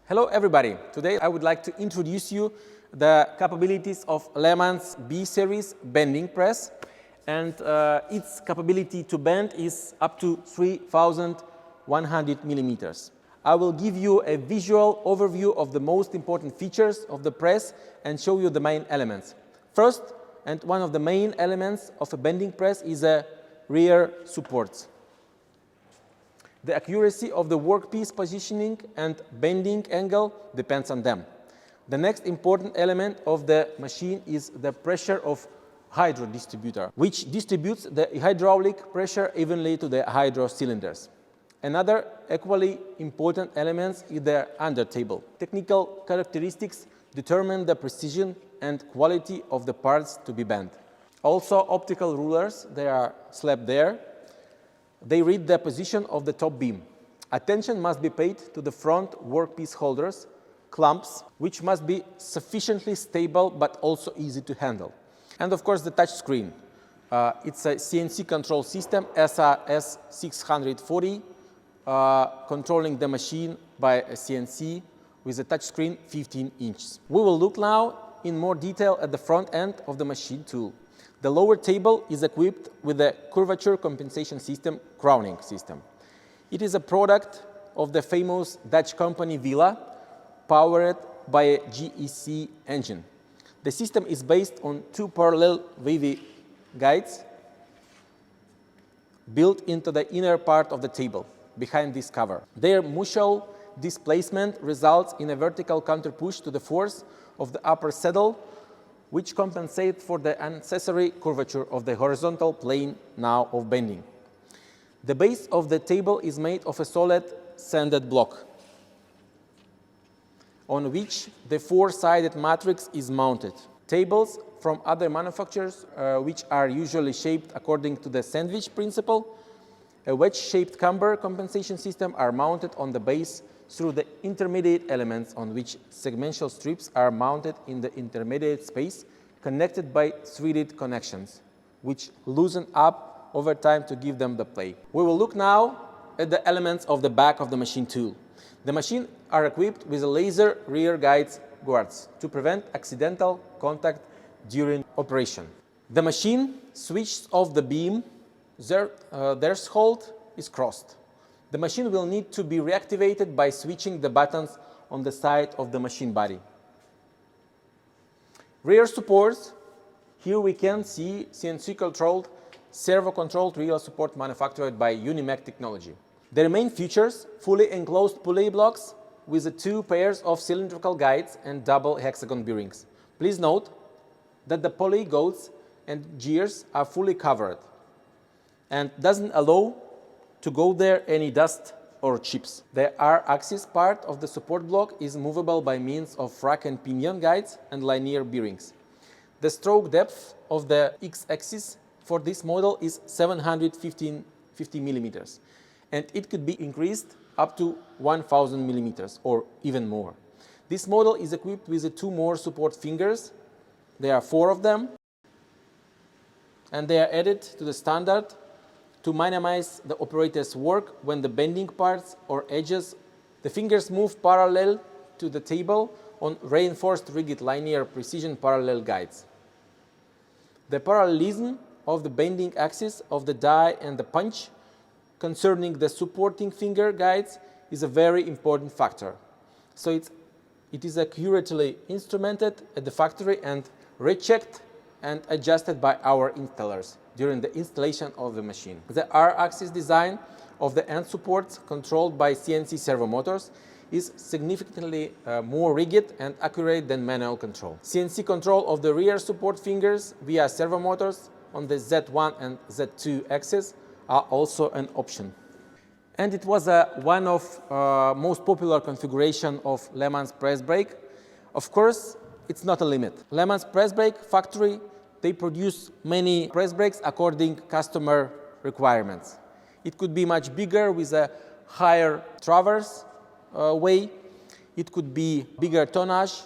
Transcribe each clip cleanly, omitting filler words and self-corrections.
Hello everybody. Today I would like to introduce you the capabilities of LeMans B series bending press, and its capability to bend is up to 3,100 millimeters. I will give you a visual overview of the most important features of the press and show you the main elements. First, and one of the main elements of a bending press is a rear supports. The accuracy of the workpiece positioning and bending angle depends on them. The next important element of the machine is the pressure of hydro distributor, which distributes the hydraulic pressure evenly to the hydro cylinders. Another equally important element is the undertable. Technical characteristics determine the precision and quality of the parts to be bent. Also, optical rulers, they are slapped there. They read the position of the top beam. Attention must be paid to the front workpiece holders, clamps, which must be sufficiently stable but also easy to handle. And of course the touch screen. It's a CNC control system, SRS 640, controlling the machine by a CNC with a touch screen 15 inches. We will look now in more detail at the front end of the machine tool. The lower table is equipped with the curvature compensation system, crowning system. It is a product of the famous Dutch company Villa, powered by a GEC engine. The system is based on two parallel wavy guides built into the inner part of the table, behind this cover. Their mutual displacement results in a vertical counterpush to the force of the upper saddle, which compensate for the unnecessary curvature of the horizontal plane now of bending. The base of the table is made of a solid sanded block, on which the four-sided matrix is mounted. Tables from other manufacturers, which are usually shaped according to the sandwich principle, a wedge-shaped camber compensation system, are mounted on the base through the intermediate elements on which segmental strips are mounted in the intermediate space, connected by threaded connections, which loosen up over time to give them the play. We will look now at the elements of the back of the machine tool. The machine are equipped with a laser rear guides to prevent accidental contact during operation. The machine switches off the beam, their threshold is crossed. The machine will need to be reactivated by switching the buttons on the side of the machine body. Rear supports. Here we can see CNC-controlled, servo-controlled rear support manufactured by Unimec technology. Their main features: fully enclosed pulley blocks with two pairs of cylindrical guides and double hexagon bearings. Please note that the pulley guides and gears are fully covered and doesn't allow to go there any dust or chips. The R-axis part of the support block is movable by means of rack and pinion guides and linear bearings. The stroke depth of the X-axis for this model is 750 millimeters, and it could be increased up to 1,000 millimeters or even more. This model is equipped with two more support fingers. There are 4 of them, and they are added to the standard to minimize the operator's work when the bending parts or edges. The fingers move parallel to the table on reinforced rigid linear precision parallel guides. The parallelism of the bending axis of the die and the punch concerning the supporting finger guides is a very important factor. So it is accurately instrumented at the factory and rechecked and adjusted by our installers during the installation of the machine. The R-axis design of the end supports, controlled by CNC servo motors, is significantly more rigid and accurate than manual control. CNC control of the rear support fingers via servo motors on the Z1 and Z2 axis are also an option. And it was one of most popular configuration of LeMans press brake. Of course, it's not a limit. LeMans press brake factory, they produce many press brakes according customer requirements. It could be much bigger with a higher traverse weight. It could be bigger tonnage,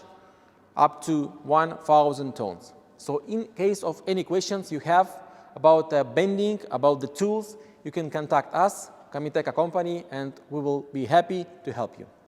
up to 1,000 tons. So in case of any questions you have about bending, about the tools, you can contact us, Kamiteka company, and we will be happy to help you.